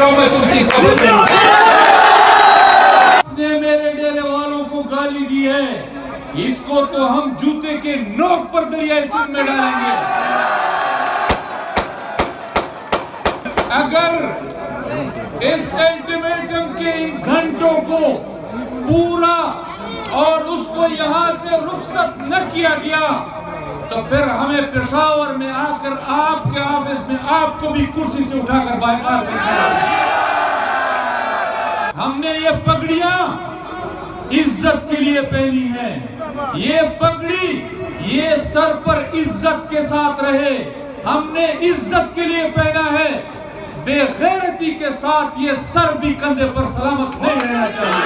रहा हूं मैं कुर्सी इसका ने मेरे डेरे वालों को गाली दी है, इसको तो हम जूते के नोक पर दरिया सिंध में डालेंगे। अगर इस अल्टीमेटम के इन घंटों को पूरा और उसको यहां से रुखसत न किया गया तो फिर हमें पेशावर में आकर आपके ऑफिस में आपको भी कुर्सी से उठाकर बाईपास करना। हमने ये पगड़ियां इज्जत के लिए पहनी है, ये पगड़ी ये सर पर इज्जत के साथ रहे, हमने इज्जत के लिए पहना है। बेगैरती के साथ ये सर भी कंधे पर सलामत नहीं रहना चाहिए।